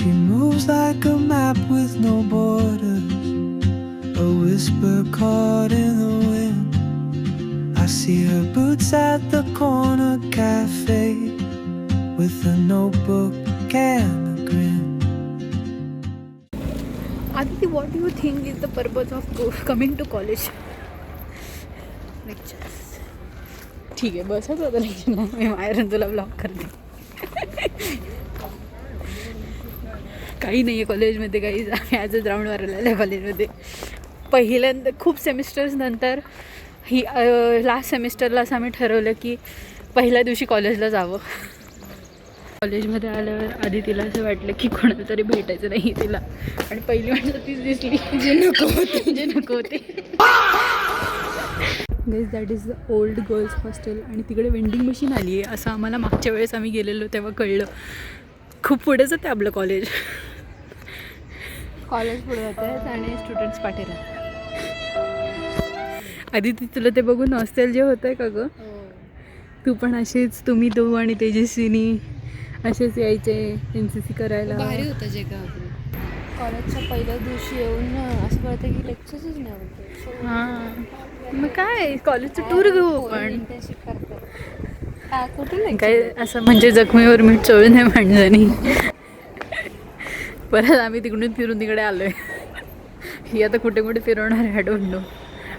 She moves like a map with no borders, a whisper caught in the wind. I see her boots at the corner cafe with a notebook and a grin. Aditi, what do you think is the purpose of coming to college? Lectures. ठीक आहे, बसच होतं lecture नाही, मी बाहेरून तुला block करते. काही नाही आहे कॉलेजमध्ये, काही आम्ही आजच राऊंड मारायला आलं कॉलेजमध्ये. पहिल्यांदा खूप सेमिस्टर्स नंतर ही लास्ट सेमिस्टरलाच आम्ही ठरवलं की पहिल्या दिवशी कॉलेजला जावं. कॉलेजमध्ये आल्यावर आधी तिला असं वाटलं की कोणाला तरी भेटायचं नाही तिला, आणि पहिली माणसं तीच दिसली जे नको होते. Guys, that is the old girls hostel. आणि तिकडे वेंडिंग मशीन आली आहे असं आम्हाला मागच्या वेळेस आम्ही गेलेलो तेव्हा कळलं. खूप पुढेच आहे आपलं कॉलेज पुढे जात आहे आणि स्टुडंट्स पाठी राहतात. आधी तुला ते बघून हॉस्टेल जे होतं आहे का गं? तू पण असेच, तुम्ही दो आणि तेजस्विनी असेच यायचे NCC करायला. भारी होतं जे का कॉलेजच्या पहिल्या दिवशी येऊन असं कळतं की लेक्चर्सच नाही होते. हां, मग काय कॉलेजचं टूर घेऊ आपण. इंटर्नशिप करतात कुठून काय असं म्हणजे जखमीवर मीठ चोळून नाही माणसानी. परत आम्ही तिकडून फिरून तिकडे आलो आहे. ही आता कुठे कुठे फिरवणार आहे, आय डोंट नो,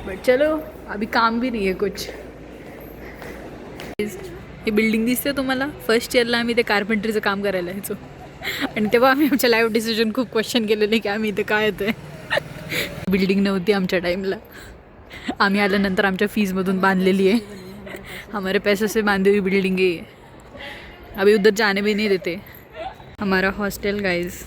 बट चलो अभी काम भी नाही आहे कुछ. ही बिल्डिंग दिसते तुम्हाला. फर्स्ट इयरला आम्ही ते कार्पेंटरीचं काम करायला यायचो, आणि तेव्हा आम्ही आमच्या लाईफ डिसिजन खूप क्वेश्चन केलेले की आम्ही इथे काय येतो आहे. बिल्डिंग नव्हती आमच्या टाईमला, आम्ही आल्यानंतर आमच्या फीजमधून बांधलेली आहे. हमारे पैसे से बांधी हुई बिल्डिंग है, अभी उधर जाने भी नहीं देते. हमारा हॉस्टेल गाइज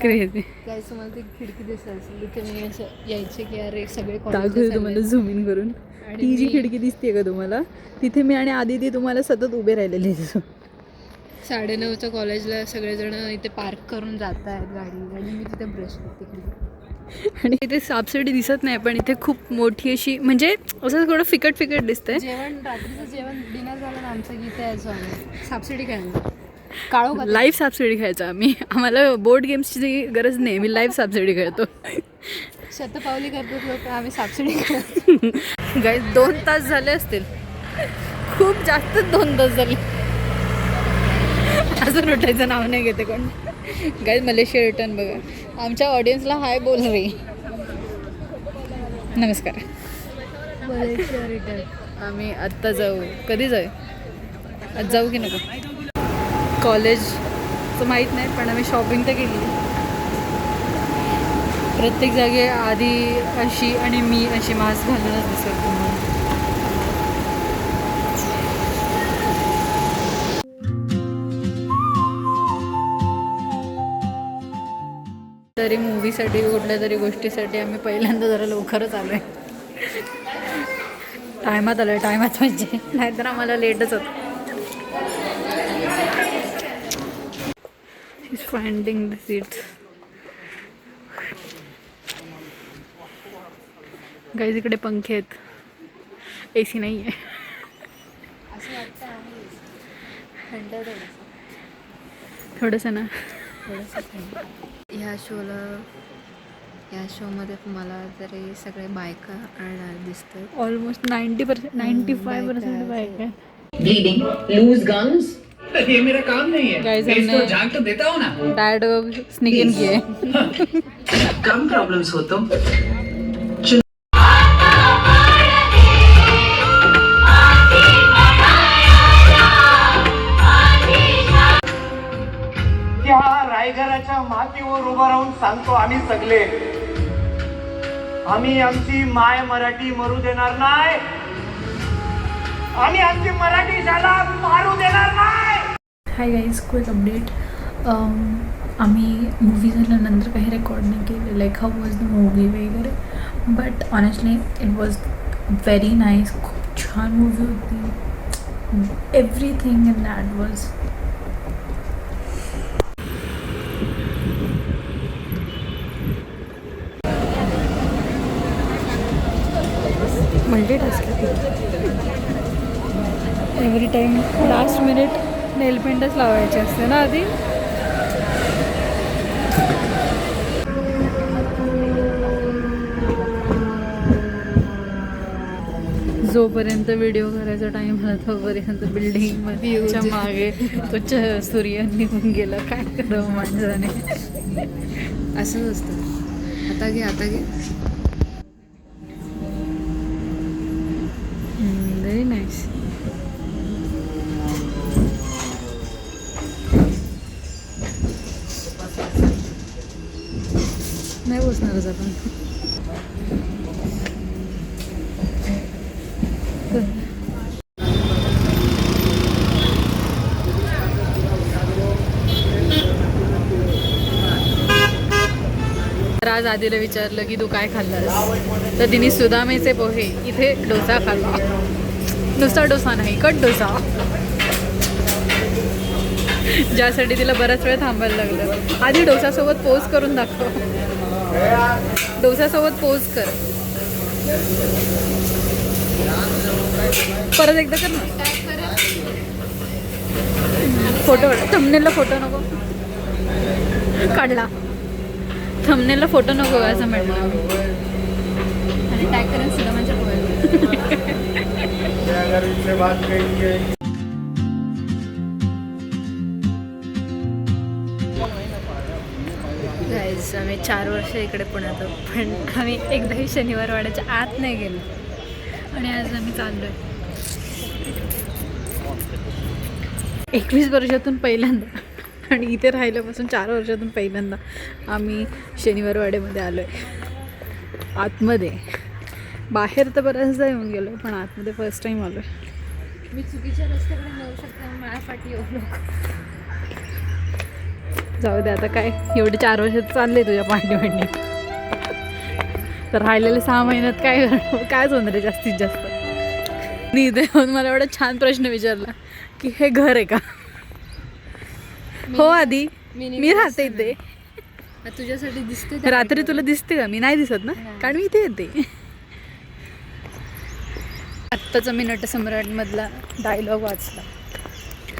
क्रेझी. काय समजा ती खिडकी दिसत असेल तिथे मी असं यायचे की अरे सगळे दाखवते तुम्हाला झूम इन करून. ती जी खिडकी दिसते का तुम्हाला, तिथे मी आणि आदिती तुम्हाला सतत उभे राहिलेले दिसतो. 9:30च्या कॉलेजला सगळेजण इथे पार्क करून जात आहेत गाडी, आणि मी तिथे ब्रश करते. आणि इथे सापसिडी दिसत नाही, पण इथे खूप मोठी अशी, म्हणजे असं थोडं फिकट दिसतंय. जेवण रात्रीचं जेवण डिनर झालं ना आमचं की इथे यायचो आम्ही सापसिडी खेळायला. काळो लाईव्ह सापसिडी खेळायचो आम्ही. आम्हाला बोर्ड गेम्सची गरज नाही, मी लाईव्ह सापसिडी खेळतो. शतपावली करतात लोक, आम्ही सापसिडी खेळतो. गाईज 2 तास झाले असतील, खूप जास्त 2 तास झाले. अजून उठायचं नाव नाही घेते कोण. गाईज मलेशिया रिटर्न बघा. आमच्या ऑडियन्सला हाय बोल रे. नमस्कार. मलेशिया रिटर्न आम्ही आत्ता जाऊ. कधी जाऊ? आज जाऊ की नको? कॉलेजचं माहीत नाही, पण आम्ही शॉपिंग तर केली. प्रत्येक जागे आधी अशी आणि मी अशी मास्क घालूनच दिसत तुम्हाला. तरी मूवीसाठी कुठल्या तरी गोष्टीसाठी आम्ही पहिल्यांदा जरा लवकरच आलो आहे. टायमात आलो आहे, टायमात म्हणजे, नाहीतर आम्हाला लेटच होतं. He's finding the seats. Guys इकडे पंखे आहेत, AC नाही आहे. असं वाटतं आहे थंड थोडंसं ना. ह्या शोमध्ये तुम्हाला जरी सगळे बायका दिसतात. ऑलमोस्ट 90%, 95% बाईक आहे. ब्लीडिंग, लूज गम्स, ये मेरा काम नहीं है. गाइस, मैं इसको हमने झाग तो देता हूँ ना. डैड स्नीक इन किए. कम प्रॉब्लम्स हो तो. रायगडाच्या मातीवर उभा राहून सांगतो आम्ही सगळे, आम्ही आमची माय मराठी मरू देणार नाही. आम्ही आमची मराठी शाळा मारू देणार नाही. Hi guys, quick update. आम्ही मूवी झाल्यानंतर काही रेकॉर्ड नाही केलं, like how was the movie वगैरे, but honestly it was very nice. खूप छान मूवी होती. Everything in that was multitasking. Every time last minute nail पेंटच लावायचे असते ना आधी. जोपर्यंत व्हिडिओ करायचा टाईम आला तोपर्यंत बिल्डिंगच्या मागे तो सूर्य निघून गेला. काय करावं माणसाने. असंच असतं. आता घे आता घे. Very nice. नाही बसणारच आपण. तर आज आधीला विचारलं की तू काय खाल्लास, तर तिने सुदामेचे पोहे इथे डोसा खाल्ला. नुसता डोसा नाही, कट डोसा, ज्यासाठी तिला बराच वेळ थांबायला लागलं. आधी डोसासोबत पोज करून दाखव. डोसासोबत पोज कर. परत एकदा कर ना. फोटो थंबनेलला फोटो नको काढला. थंबनेलला फोटो नको असं म्हटलं. आणि टॅग करेन सुद्धा माझ्या गाईज आम्ही 4 वर्ष इकडे पुण्यात आहोत, पण आम्ही एकदाही शनिवार वाड्याच्या आत नाही गेलो. आणि आज आम्ही चाललो आहे 21 वर्षातून पहिल्यांदा. आणि इथे राहिल्यापासून 4 वर्षातून पहिल्यांदा आम्ही शनिवार वाड्यामध्ये आलो आहे. आतमध्ये बाहेर तर बऱ्याचदा येऊन गेलो आहे, पण आतमध्ये फर्स्ट टाईम आलो आहे. मी चुकीच्या रस्त्याकडे नेऊ शकते, माझ्यासाठी येऊ नको. जाऊ दे आता, काय एवढे 4 वर्षात चालले तुझ्या पाठीमांडी. तर राहिलेले 6 महिन्यात कायच होणार आहे जास्तीत जास्त. मी इथे येऊन मला एवढा छान प्रश्न विचारला की हे घर आहे का. हो आधी मी राहते इथे. तुझ्यासाठी दिसते रात्री तुला दिसते का. मी नाही दिसत ना, कारण मी इथे येते. आत्ताचा मी नटसम्राटमधला डायलॉग वाचला.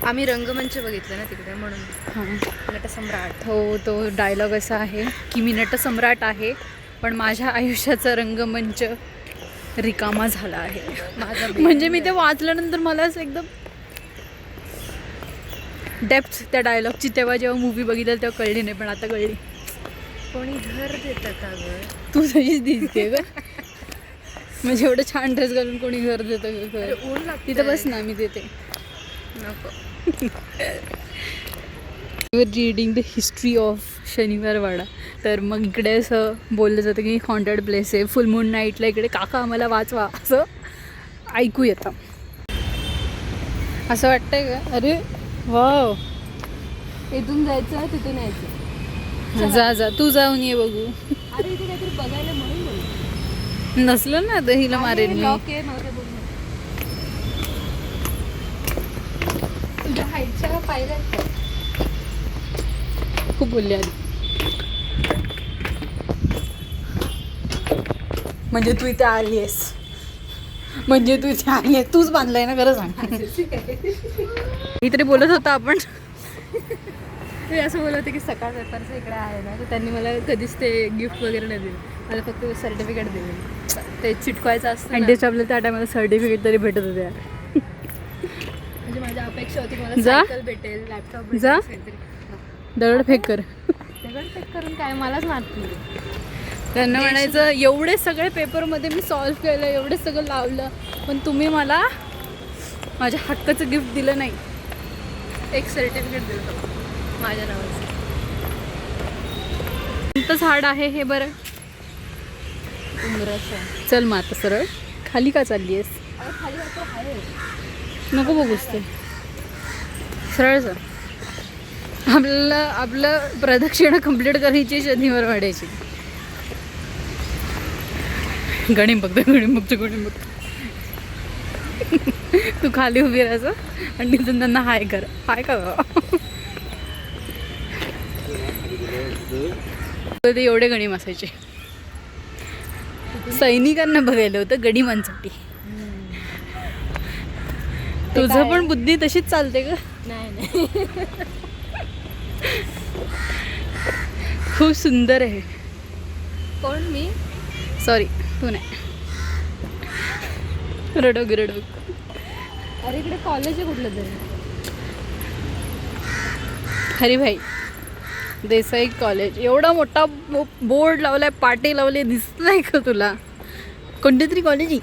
आम्ही रंगमंच बघितलं ना तिकडे, म्हणून. हां, नटसम्राट. हो, तो डायलॉग असा आहे की मी नटसम्राट आहे, पण माझ्या आयुष्याचा रंगमंच रिकामा झाला आहे. माझा म्हणजे मी ते वाचल्यानंतर मला असं एकदम डेप्थ त्या डायलॉगची तेव्हा जेव्हा मूवी बघितलं तेव्हा कळली नाही, पण आता कळली. कोणी घर देतं का गं. तू तशीच दिसते का. म्हणजे एवढं छान ड्रेस घालून कोणी घर देतं का. घर ऊन लागतं. तिथं बस ना, मी देते. नको. Reading the history of Shaniwarwada. तर मग इकडे असं बोललं जातं की हॉन्टेड प्लेस आहे. फुल मून नाईटला इकडे काका आम्हाला वाचवा असं ऐकू येतं. असं वाटतंय का. अरे वाव. इथून जायचं, तिथून यायचं. जा जा, तू जाऊन ये बघू. अरे इथे काहीतरी बघायला म्हणून बोलू. नसलं ना तर हिला मारेन मी. लॉक आहे, नव्हते बोलू. तुझ्या हाईटच्या पायऱ्यात का? खूप बोलले आधी. म्हणजे तू इथे आली आहेस. म्हणजे तू इथे आली आहेस. तूच बांधलाय ना, खरं सांग. काहीतरी बोलत होता आपण. ते असं बोलत होते की सकाळ पेपरचं इकडे आहे ना, तर त्यांनी मला कधीच ते गिफ्ट वगैरे नाही दिलं. मला फक्त सर्टिफिकेट दिलं. ते चिटकवायचं असतं. ॲटलिस्ट आपल्याला त्या टायमाला सर्टिफिकेट तरी भेटत होते यार. म्हणजे माझी अपेक्षा होती मला जा. सायकल भेटेल, लॅपटॉप भेटेल, जा. काहीतरी. दगड फेक कर. दगड करून काय मलाच मारतील. त्यांना म्हणायचं एवढे सगळे पेपरमध्ये मी सॉल्व्ह केलं, एवढे सगळं लावलं, पण तुम्ही मला माझ्या हक्काचं गिफ्ट दिलं नाही. एक सर्टिफिकेट दिलं माझ्या नावाचं. कोणतं झाड आहे हे बरं. उंबराचं. चल मग आता सरळ खाली का चालली आहेस. खाली आता आहे. नको बघूस ते. सरळ सर आपलं प्रदक्षिणा कंप्लीट करायची शनिवार वाड्याची. गणिम बघतो. तू खाली उभी राहायचं आणि तिथून त्यांना हाय कर. हाय का ते एवढे गणिम असायचे. सैनिकांना बघायला होतं, गणिमांसाठी. तुझं पण बुद्धी तशीच चालते का? नाही खूप सुंदर आहे. कोण मी? सॉरी तू नाही. रडोग. अरे इकडे कॉलेज आहे कुठलं तरी. हरिभाई देसाई कॉलेज. एवढा मोठा बोर्ड लावलाय, पाटे लावले, दिसलाय का तुला? कोणते तरी कॉलेज आहे.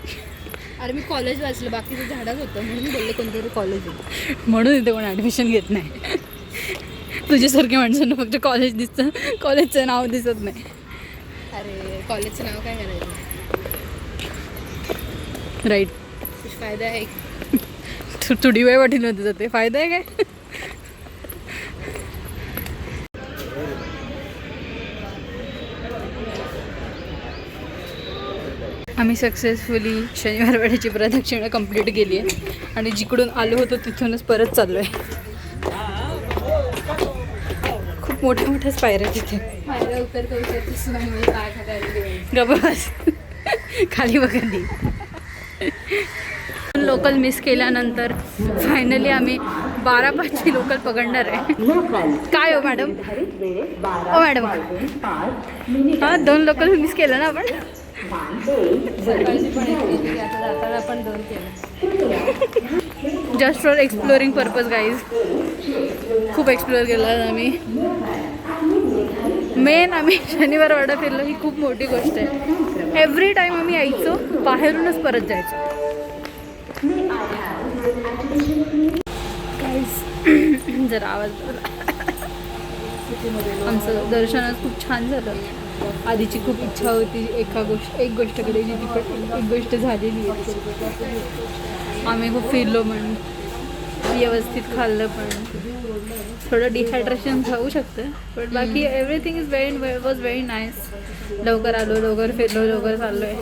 अरे मी कॉलेज वाचलं, बाकीचं झाडात होतं म्हणून मी बोलले कोणतरी कॉलेज आहे. म्हणून इथे कोण ॲडमिशन घेत नाही. तुझ्यासारख्या माणसांना फक्त कॉलेज दिसतं, कॉलेजचं नाव दिसत नाही. अरे कॉलेजचं नाव काय करायचं? राईट. कुछ फायदा आहे? तू DY पाटीलमध्ये जाते, फायदा आहे काय? आम्ही सक्सेसफुली शनिवार वाड्याची प्रदक्षिणा कंप्लीट केली आहे आणि जिकडून आलो होतो तिथूनच परत चाललो आहे. खूप मोठ्या पायऱ्या तिथे. फायदा उतरतो काय खायला गबस खाली बघली. लोकल मिस केल्यानंतर फायनली आम्ही 12:05ची लोकल पकडणार आहे. काय हो मॅडम? ओ मॅडम, हा 2 लोकल मिस केलं ना आपण. सकाळची पण एक आता जाताना पण 2 केलं. Just for exploring purpose guys. खूप एक्सप्लोअर केलं आम्ही. मेन आम्ही शनिवार वाडा फिरलो ही खूप मोठी गोष्ट आहे. एव्हरी टाईम आम्ही यायचो, बाहेरूनच परत जायचो. जरा आवाज आमचं दर्शनच खूप छान झालं. आधीची खूप इच्छा होती एक गोष्ट करायची, ती पण एक गोष्ट झालेली आहे. आम्ही खूप फिरलो पण, व्यवस्थित खाल्लं पण. थोडं डिहायड्रेशन होऊ शकतं पण बाकी everything is was very nice. लवकर आलो, लवकर फिरलो, लवकर चाललो आहे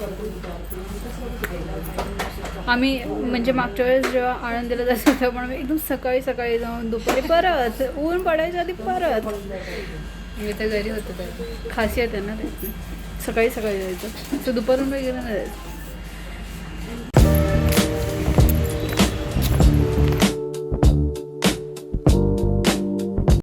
आम्ही. म्हणजे मागच्या वेळेस जेव्हा आळंदीला जायचं होतं पण आम्ही एकदम सकाळी जाऊन दुपारी परत, ऊन पडायच्या आधी परत. मी तर घरी होतो तर खासियत आहे ना ते, सकाळी जायचं. तर दुपारून वगैरे नाही जायचं.